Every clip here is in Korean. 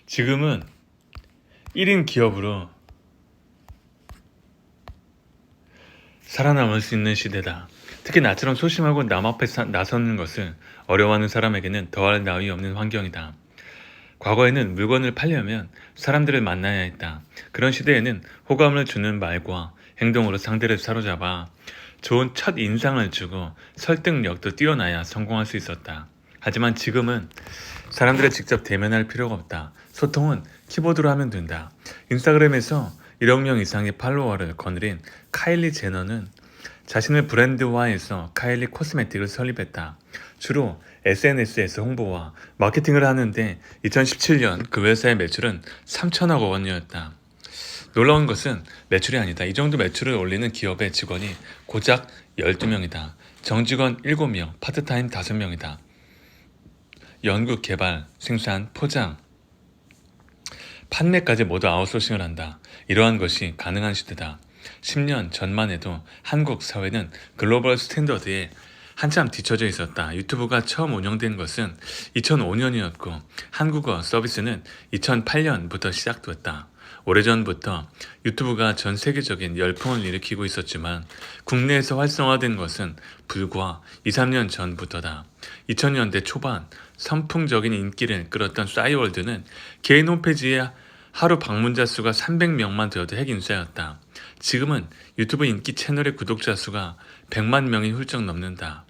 지금은 1인 기업으로 살아남을 수 있는 시대다. 특히 나처럼 소심하고 남 앞에 나서는 것을 어려워하는 사람에게는 더할 나위 없는 환경이다. 과거에는 물건을 팔려면 사람들을 만나야 했다. 그런 시대에는 호감을 주는 말과 행동으로 상대를 사로잡아 좋은 첫 인상을 주고 설득력도 뛰어나야 성공할 수 있었다. 하지만 지금은 사람들을 직접 대면할 필요가 없다. 소통은 키보드로 하면 된다. 인스타그램에서 1억 명 이상의 팔로워를 거느린 카일리 제너는 자신을 브랜드화해서 카일리 코스메틱을 설립했다. 주로 SNS에서 홍보와 마케팅을 하는데 2017년 그 회사의 매출은 3천억 원이었다. 놀라운 것은 매출이 아니다. 이 정도 매출을 올리는 기업의 직원이 고작 12명이다. 정직원 7명, 파트타임 5명이다. 연구, 개발, 생산, 포장, 판매까지 모두 아웃소싱을 한다. 이러한 것이 가능한 시대다. 10년 전만 해도 한국 사회는 글로벌 스탠더드에 한참 뒤처져 있었다. 유튜브가 처음 운영된 것은 2005년이었고 한국어 서비스는 2008년부터 시작됐다. 오래전부터 유튜브가 전 세계적인 열풍을 일으키고 있었지만 국내에서 활성화된 것은 불과 2, 3년 전부터다. 2000년대 초반 선풍적인 인기를 끌었던 싸이월드는 개인 홈페이지에 하루 방문자 수가 300명만 되어도 핵인싸였다. 지금은 유튜브 인기 채널의 구독자 수가 100만 명이 훌쩍 넘는다.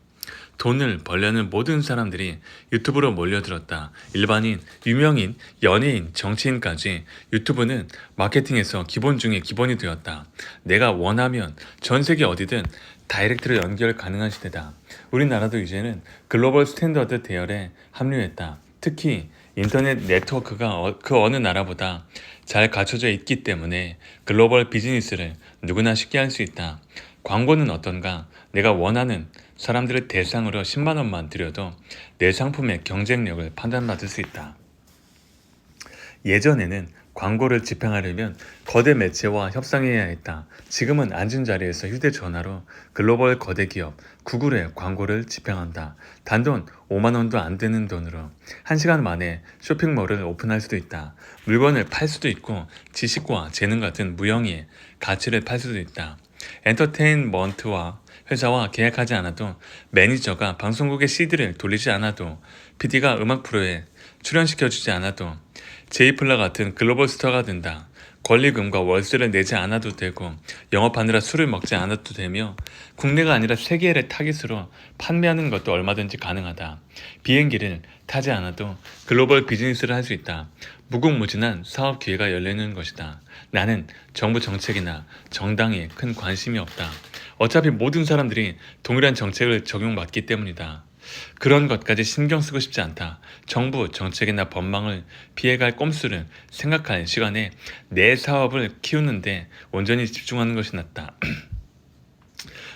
돈을 벌려는 모든 사람들이 유튜브로 몰려들었다. 일반인, 유명인, 연예인, 정치인까지 유튜브는 마케팅에서 기본 중에 기본이 되었다. 내가 원하면 전 세계 어디든 다이렉트로 연결 가능한 시대다. 우리나라도 이제는 글로벌 스탠더드 대열에 합류했다. 특히 인터넷 네트워크가 그 어느 나라보다 잘 갖춰져 있기 때문에 글로벌 비즈니스를 누구나 쉽게 할 수 있다. 광고는 어떤가? 내가 원하는 사람들을 대상으로 10만 원만 들여도 내 상품의 경쟁력을 판단받을 수 있다. 예전에는 광고를 집행하려면 거대 매체와 협상해야 했다. 지금은 앉은 자리에서 휴대전화로 글로벌 거대 기업 구글에 광고를 집행한다. 단돈 5만 원도 안 되는 돈으로 1시간 만에 쇼핑몰을 오픈할 수도 있다. 물건을 팔 수도 있고 지식과 재능 같은 무형의 가치를 팔 수도 있다. 엔터테인먼트와 회사와 계약하지 않아도 매니저가 방송국에 CD를 돌리지 않아도 PD가 음악 프로에 출연시켜주지 않아도 제이플라 같은 글로벌 스타가 된다. 권리금과 월세를 내지 않아도 되고 영업하느라 술을 먹지 않아도 되며 국내가 아니라 세계를 타깃으로 판매하는 것도 얼마든지 가능하다. 비행기를 타지 않아도 글로벌 비즈니스를 할 수 있다. 무궁무진한 사업 기회가 열리는 것이다. 나는 정부 정책이나 정당에 큰 관심이 없다. 어차피 모든 사람들이 동일한 정책을 적용받기 때문이다. 그런 것까지 신경 쓰고 싶지 않다. 정부 정책이나 법망을 피해갈 꼼수를 생각할 시간에 내 사업을 키우는데 온전히 집중하는 것이 낫다.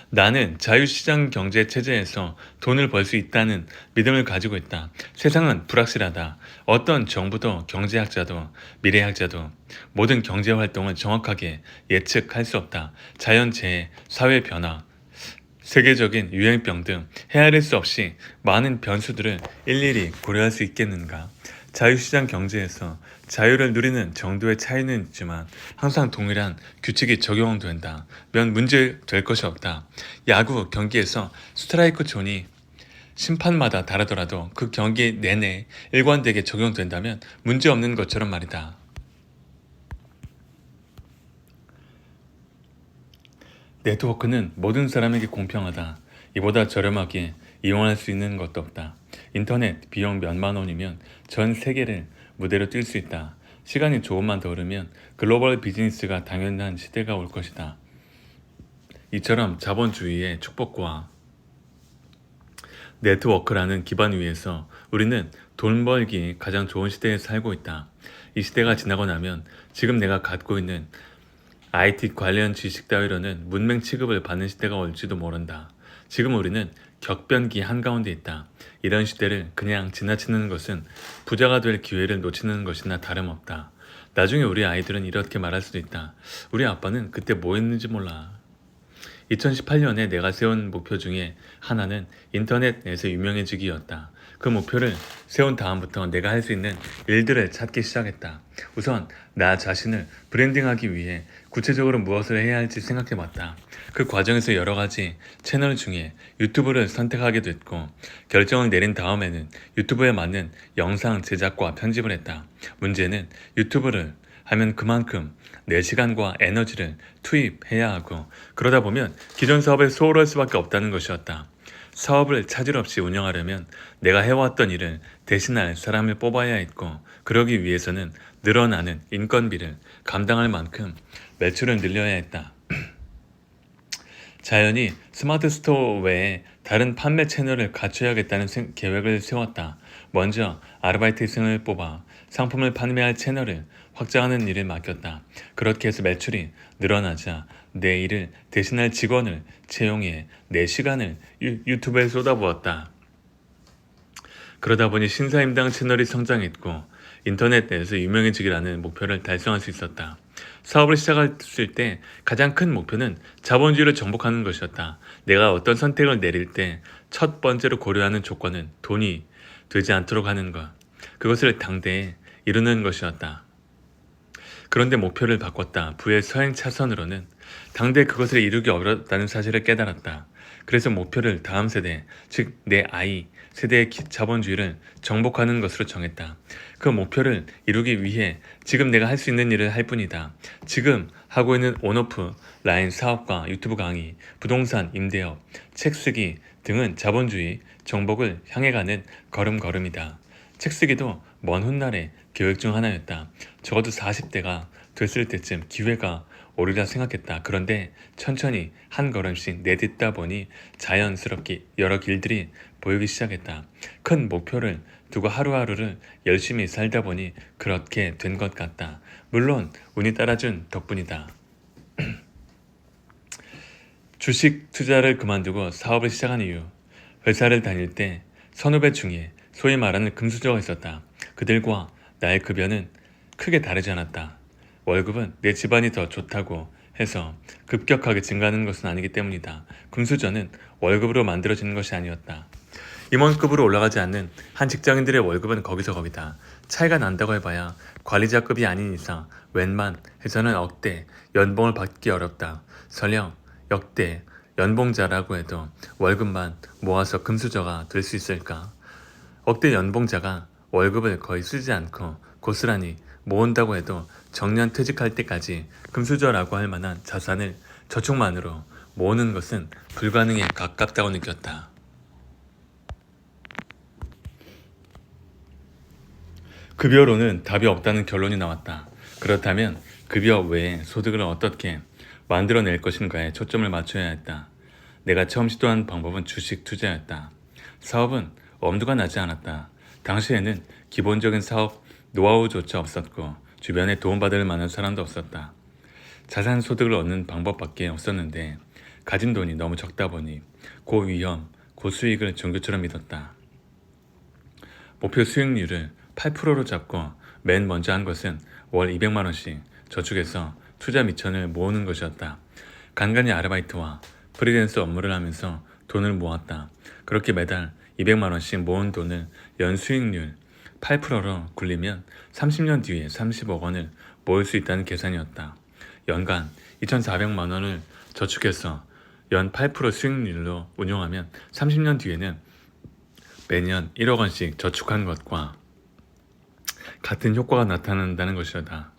나는 자유시장 경제 체제에서 돈을 벌 수 있다는 믿음을 가지고 있다. 세상은 불확실하다. 어떤 정부도 경제학자도 미래학자도 모든 경제 활동을 정확하게 예측할 수 없다. 자연재해, 사회 변화, 세계적인 유행병 등 헤아릴 수 없이 많은 변수들을 일일이 고려할 수 있겠는가? 자유시장 경제에서 자유를 누리는 정도의 차이는 있지만 항상 동일한 규칙이 적용된다. 면 문제 될 것이 없다. 야구 경기에서 스트라이크 존이 심판마다 다르더라도 그 경기 내내 일관되게 적용된다면 문제 없는 것처럼 말이다. 네트워크는 모든 사람에게 공평하다. 이보다 저렴하게 이용할 수 있는 것도 없다. 인터넷 비용 몇만 원이면 전 세계를 무대로 뛸 수 있다. 시간이 조금만 더 흐르면 글로벌 비즈니스가 당연한 시대가 올 것이다. 이처럼 자본주의의 축복과 네트워크라는 기반 위에서 우리는 돈 벌기 가장 좋은 시대에 살고 있다. 이 시대가 지나고 나면 지금 내가 갖고 있는 IT 관련 지식 따위로는 문맹 취급을 받는 시대가 올지도 모른다. 지금 우리는 격변기 한가운데 있다. 이런 시대를 그냥 지나치는 것은 부자가 될 기회를 놓치는 것이나 다름없다. 나중에 우리 아이들은 이렇게 말할 수도 있다. 우리 아빠는 그때 뭐 했는지 몰라. 2018년에 내가 세운 목표 중에 하나는 인터넷에서 유명해지기였다. 그 목표를 세운 다음부터 내가 할 수 있는 일들을 찾기 시작했다. 우선 나 자신을 브랜딩하기 위해 구체적으로 무엇을 해야 할지 생각해봤다. 그 과정에서 여러 가지 채널 중에 유튜브를 선택하게 됐고, 결정을 내린 다음에는 유튜브에 맞는 영상 제작과 편집을 했다. 문제는 유튜브를 하면 그만큼 내 시간과 에너지를 투입해야 하고, 그러다 보면 기존 사업에 소홀할 수밖에 없다는 것이었다. 사업을 차질 없이 운영하려면 내가 해왔던 일을 대신할 사람을 뽑아야 했고, 그러기 위해서는 늘어나는 인건비를 감당할 만큼 매출을 늘려야 했다. 자연히 스마트 스토어 외에 다른 판매 채널을 갖춰야겠다는 계획을 세웠다. 먼저 아르바이트생을 뽑아 상품을 판매할 채널을 확장하는 일을 맡겼다. 그렇게 해서 매출이 늘어나자 내 일을 대신할 직원을 채용해 내 시간을 유튜브에 쏟아부었다. 그러다 보니 신사임당 채널이 성장했고 인터넷 내에서 유명해지기라는 목표를 달성할 수 있었다. 사업을 시작했을 때 가장 큰 목표는 자본주의를 정복하는 것이었다. 내가 어떤 선택을 내릴 때 첫 번째로 고려하는 조건은 돈이 되지 않도록 하는 것. 그것을 당대에 이루는 것이었다. 그런데 목표를 바꿨다. 부의 서행 차선으로는 당대 그것을 이루기 어렵다는 사실을 깨달았다. 그래서 목표를 다음 세대, 즉 내 아이 세대의 자본주의를 정복하는 것으로 정했다. 그 목표를 이루기 위해 지금 내가 할 수 있는 일을 할 뿐이다. 지금 하고 있는 온오프 라인 사업과 유튜브 강의, 부동산 임대업, 책 쓰기 등은 자본주의 정복을 향해 가는 걸음걸음이다. 책 쓰기도 먼 훗날의 계획 중 하나였다. 적어도 40대가 됐을 때쯤 기회가 오리라 생각했다. 그런데 천천히 한 걸음씩 내딛다 보니 자연스럽게 여러 길들이 보이기 시작했다. 큰 목표를 두고 하루하루를 열심히 살다 보니 그렇게 된 것 같다. 물론 운이 따라준 덕분이다. 주식 투자를 그만두고 사업을 시작한 이유. 회사를 다닐 때 선후배 중에 소위 말하는 금수저가 있었다. 그들과 나의 급여는 크게 다르지 않았다. 월급은 내 집안이 더 좋다고 해서 급격하게 증가하는 것은 아니기 때문이다. 금수저는 월급으로 만들어지는 것이 아니었다. 임원급으로 올라가지 않는 한 직장인들의 월급은 거기서 거기다. 차이가 난다고 해봐야 관리자급이 아닌 이상 웬만해서는 억대 연봉을 받기 어렵다. 설령 역대 연봉자라고 해도 월급만 모아서 금수저가 될 수 있을까? 억대 연봉자가 월급을 거의 쓰지 않고 고스란히 모은다고 해도 정년 퇴직할 때까지 금수저라고 할 만한 자산을 저축만으로 모으는 것은 불가능에 가깝다고 느꼈다. 급여로는 답이 없다는 결론이 나왔다. 그렇다면 급여 외에 소득을 어떻게 만들어낼 것인가에 초점을 맞춰야 했다. 내가 처음 시도한 방법은 주식 투자였다. 사업은 엄두가 나지 않았다. 당시에는 기본적인 사업 노하우조차 없었고 주변에 도움받을 만한 사람도 없었다. 자산 소득을 얻는 방법밖에 없었는데 가진 돈이 너무 적다 보니 고위험, 고수익을 종교처럼 믿었다. 목표 수익률을 8%로 잡고 맨 먼저 한 것은 월 200만 원씩 저축해서 투자 미천을 모으는 것이었다. 간간히 아르바이트와 프리랜서 업무를 하면서 돈을 모았다. 그렇게 매달 200만 원씩 모은 돈을 연수익률 8%로 굴리면 30년 뒤에 30억 원을 모을 수 있다는 계산이었다. 연간 2,400만 원을 저축해서 연 8% 수익률로 운용하면 30년 뒤에는 매년 1억 원씩 저축한 것과 같은 효과가 나타난다는 것이었다.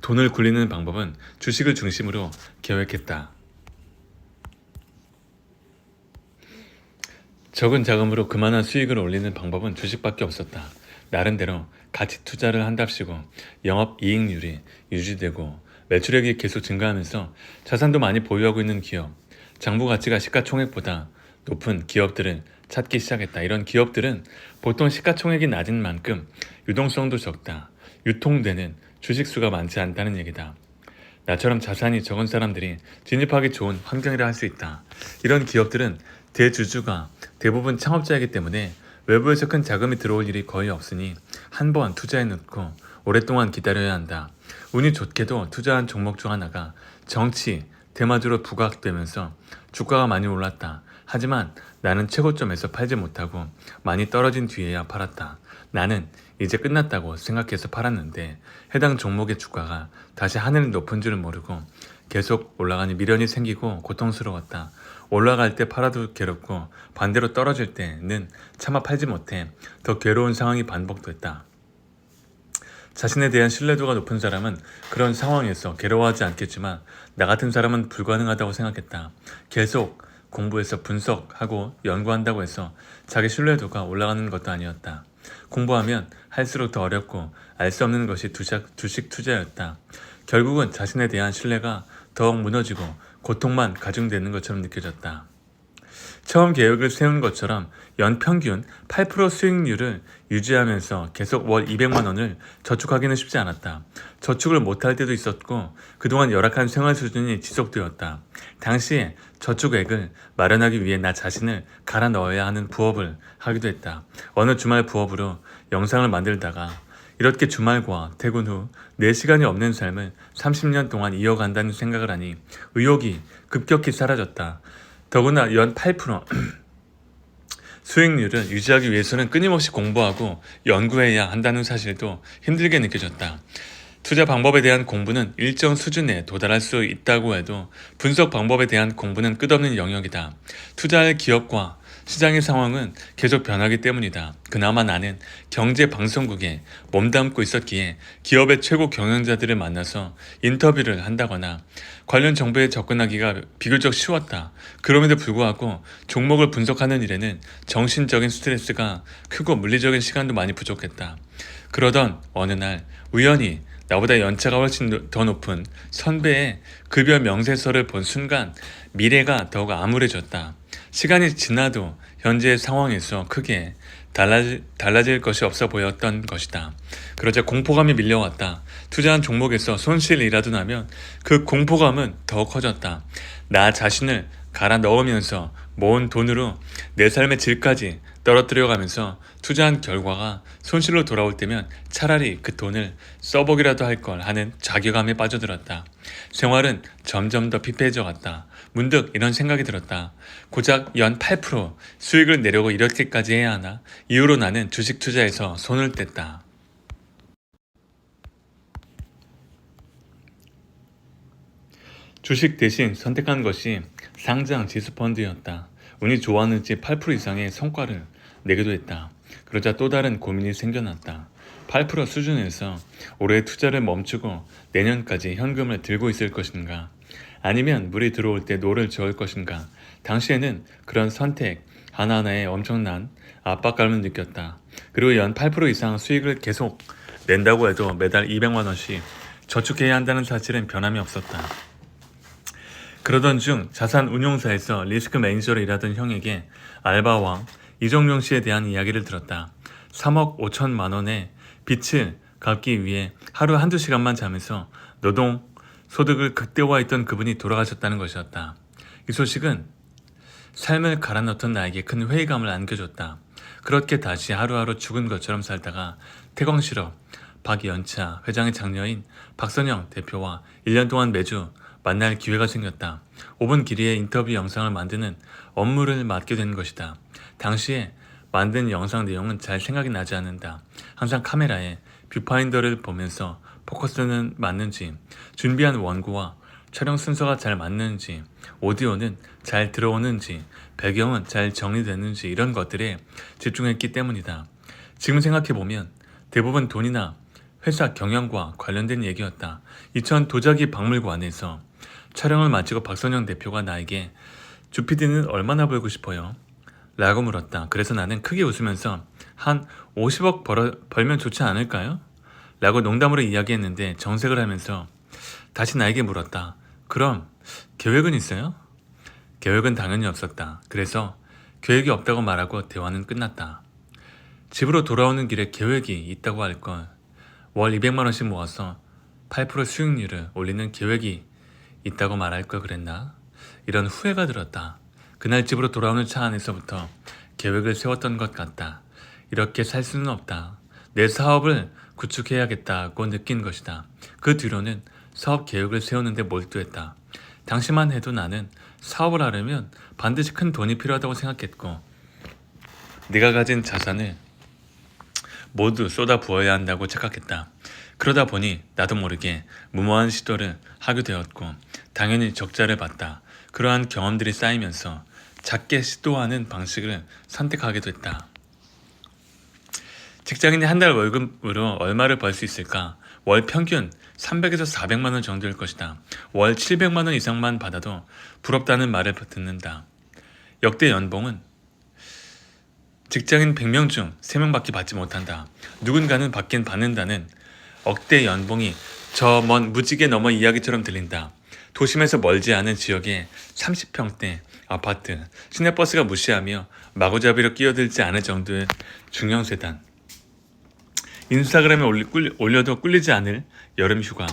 돈을 굴리는 방법은 주식을 중심으로 계획했다. 적은 자금으로 그만한 수익을 올리는 방법은 주식밖에 없었다. 나름대로 가치 투자를 한답시고 영업이익률이 유지되고 매출액이 계속 증가하면서 자산도 많이 보유하고 있는 기업, 장부 가치가 시가총액보다 높은 기업들을 찾기 시작했다. 이런 기업들은 보통 시가총액이 낮은 만큼 유동성도 적다. 유통되는 주식수가 많지 않다는 얘기다. 나처럼 자산이 적은 사람들이 진입하기 좋은 환경이라 할 수 있다. 이런 기업들은 대주주가 대부분 창업자이기 때문에 외부에서 큰 자금이 들어올 일이 거의 없으니 한 번 투자해 놓고 오랫동안 기다려야 한다. 운이 좋게도 투자한 종목 중 하나가 정치, 대마주로 부각되면서 주가가 많이 올랐다. 하지만 나는 최고점에서 팔지 못하고 많이 떨어진 뒤에야 팔았다. 나는 이제 끝났다고 생각해서 팔았는데 해당 종목의 주가가 다시 하늘 높은 줄을 모르고 계속 올라가니 미련이 생기고 고통스러웠다. 올라갈 때 팔아도 괴롭고 반대로 떨어질 때는 차마 팔지 못해 더 괴로운 상황이 반복됐다. 자신에 대한 신뢰도가 높은 사람은 그런 상황에서 괴로워하지 않겠지만 나 같은 사람은 불가능하다고 생각했다. 계속 공부해서 분석하고 연구한다고 해서 자기 신뢰도가 올라가는 것도 아니었다. 공부하면 할수록 더 어렵고 알 수 없는 것이 주식 투자였다. 결국은 자신에 대한 신뢰가 더욱 무너지고 고통만 가중되는 것처럼 느껴졌다. 처음 계획을 세운 것처럼 연평균 8% 수익률을 유지하면서 계속 월 200만 원을 저축하기는 쉽지 않았다. 저축을 못할 때도 있었고 그동안 열악한 생활 수준이 지속되었다. 당시에 저축액을 마련하기 위해 나 자신을 갈아 넣어야 하는 부업을 하기도 했다. 어느 주말 부업으로 영상을 만들다가 이렇게 주말과 퇴근 후 4시간이 없는 삶을 30년 동안 이어간다는 생각을 하니 의욕이 급격히 사라졌다. 더구나 연 8% 수익률을 유지하기 위해서는 끊임없이 공부하고 연구해야 한다는 사실도 힘들게 느껴졌다. 투자 방법에 대한 공부는 일정 수준에 도달할 수 있다고 해도 분석 방법에 대한 공부는 끝없는 영역이다. 투자할 기업과 시장의 상황은 계속 변하기 때문이다. 그나마 나는 경제방송국에 몸담고 있었기에 기업의 최고 경영자들을 만나서 인터뷰를 한다거나 관련 정보에 접근하기가 비교적 쉬웠다. 그럼에도 불구하고 종목을 분석하는 일에는 정신적인 스트레스가 크고 물리적인 시간도 많이 부족했다. 그러던 어느 날 우연히 나보다 연차가 훨씬 더 높은 선배의 급여 명세서를 본 순간 미래가 더욱 암울해졌다. 시간이 지나도 현재의 상황에서 크게 달라질 것이 없어 보였던 것이다. 그러자 공포감이 밀려왔다. 투자한 종목에서 손실이라도 나면 그 공포감은 더 커졌다. 나 자신을 갈아 넣으면서 모은 돈으로 내 삶의 질까지 떨어뜨려가면서 투자한 결과가 손실로 돌아올 때면 차라리 그 돈을 써보기라도 할 걸 하는 자괴감에 빠져들었다. 생활은 점점 더 피폐해져 갔다. 문득 이런 생각이 들었다. 고작 연 8% 수익을 내려고 이렇게까지 해야 하나? 이후로 나는 주식 투자에서 손을 뗐다. 주식 대신 선택한 것이 상장 지수펀드였다. 운이 좋았는지 8% 이상의 성과를 내기도 했다. 그러자 또 다른 고민이 생겨났다. 8% 수준에서 올해 투자를 멈추고 내년까지 현금을 들고 있을 것인가? 아니면 물이 들어올 때 노를 저을 것인가? 당시에는 그런 선택 하나하나에 엄청난 압박감을 느꼈다. 그리고 연 8% 이상 수익을 계속 낸다고 해도 매달 200만 원씩 저축해야 한다는 사실은 변함이 없었다. 그러던 중 자산운용사에서 리스크 매니저로 일하던 형에게 알바왕 이정용 씨에 대한 이야기를 들었다. 3억 5천만 원의 빚을 갚기 위해 하루 한두 시간만 자면서 노동 소득을 극대화했던 그분이 돌아가셨다는 것이었다. 이 소식은 삶을 갈아 넣던 나에게 큰 회의감을 안겨줬다. 그렇게 다시 하루하루 죽은 것처럼 살다가 태광실업 박연차 회장의 장녀인 박선영 대표와 1년 동안 매주 만날 기회가 생겼다. 5분 길이의 인터뷰 영상을 만드는 업무를 맡게 된 것이다. 당시에 만든 영상 내용은 잘 생각이 나지 않는다. 항상 카메라에 뷰파인더를 보면서 포커스는 맞는지, 준비한 원고와 촬영 순서가 잘 맞는지, 오디오는 잘 들어오는지, 배경은 잘 정리되는지 이런 것들에 집중했기 때문이다. 지금 생각해보면 대부분 돈이나 회사 경영과 관련된 얘기였다. 이천 도자기 박물관에서 촬영을 마치고 박선영 대표가 나에게 주PD는 얼마나 벌고 싶어요? 라고 물었다. 그래서 나는 크게 웃으면서 한 50억 벌면 좋지 않을까요? 라고 농담으로 이야기했는데 정색을 하면서 다시 나에게 물었다. 그럼 계획은 있어요? 계획은 당연히 없었다. 그래서 계획이 없다고 말하고 대화는 끝났다. 집으로 돌아오는 길에 계획이 있다고 할 걸. 월 200만 원씩 모아서 8% 수익률을 올리는 계획이 있다고 말할 걸 그랬나? 이런 후회가 들었다. 그날 집으로 돌아오는 차 안에서부터 계획을 세웠던 것 같다. 이렇게 살 수는 없다. 내 사업을 구축해야겠다고 느낀 것이다. 그 뒤로는 사업 계획을 세우는데 몰두했다. 당시만 해도 나는 사업을 하려면 반드시 큰 돈이 필요하다고 생각했고 내가 가진 자산을 모두 쏟아 부어야 한다고 착각했다. 그러다 보니 나도 모르게 무모한 시도를 하게 되었고 당연히 적자를 봤다. 그러한 경험들이 쌓이면서 작게 시도하는 방식을 선택하게 됐다. 직장인이 한 달 월급으로 얼마를 벌 수 있을까? 월 평균 300에서 400만 원 정도일 것이다. 월 700만 원 이상만 받아도 부럽다는 말을 듣는다. 역대 연봉은 직장인 100명 중 3명밖에 받지 못한다. 누군가는 받긴 받는다는 억대 연봉이 저 먼 무지개 너머 이야기처럼 들린다. 도심에서 멀지 않은 지역의 30평대 아파트, 시내버스가 무시하며 마구잡이로 끼어들지 않을 정도의 중형세단, 인스타그램에 올려도 꿀리지 않을 여름휴가,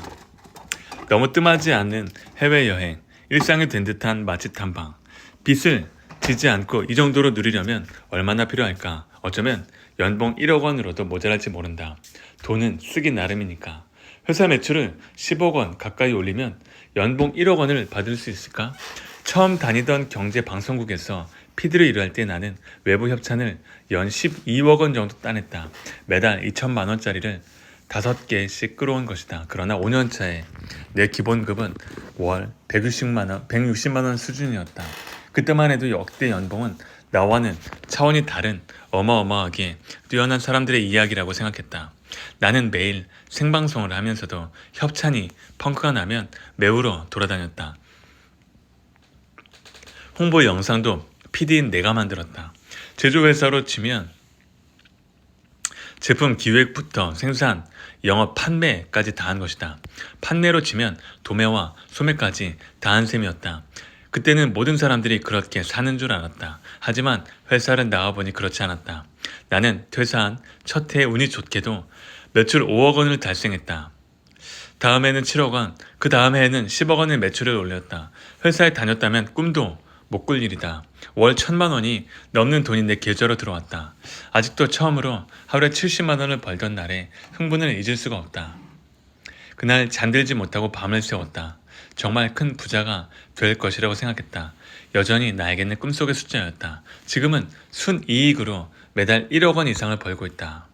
너무 뜸하지 않은 해외여행, 일상이 된 듯한 맛집 탐방, 빚을 지지 않고 이 정도로 누리려면 얼마나 필요할까? 어쩌면 연봉 1억 원으로도 모자랄지 모른다. 돈은 쓰기 나름이니까. 회사 매출을 10억 원 가까이 올리면 연봉 1억 원을 받을 수 있을까? 처음 다니던 경제방송국에서 PD로 일할 때 나는 외부 협찬을 연 12억 원 정도 따냈다. 매달 2천만 원짜리를 5개씩 끌어온 것이다. 그러나 5년 차에 내 기본급은 월 160만 원 수준이었다. 그때만 해도 역대 연봉은 나와는 차원이 다른 어마어마하게 뛰어난 사람들의 이야기라고 생각했다. 나는 매일 생방송을 하면서도 협찬이 펑크가 나면 매우러 돌아다녔다. 홍보 영상도 PD인 내가 만들었다. 제조회사로 치면 제품 기획부터 생산, 영업, 판매까지 다 한 것이다. 판매로 치면 도매와 소매까지 다 한 셈이었다. 그때는 모든 사람들이 그렇게 사는 줄 알았다. 하지만 회사를 나와보니 그렇지 않았다. 나는 퇴사한 첫 해 운이 좋게도 매출 5억 원을 달성했다. 다음해는 7억 원, 그 다음 해에는 10억 원의 매출을 올렸다. 회사에 다녔다면 꿈도 못 꿀 일이다. 월 1,000만 원이 넘는 돈이 내 계좌로 들어왔다. 아직도 처음으로 하루에 70만 원을 벌던 날에 흥분을 잊을 수가 없다. 그날 잠들지 못하고 밤을 새웠다. 정말 큰 부자가 될 것이라고 생각했다. 여전히 나에게는 꿈속의 숫자였다. 지금은 순이익으로 매달 1억 원 이상을 벌고 있다.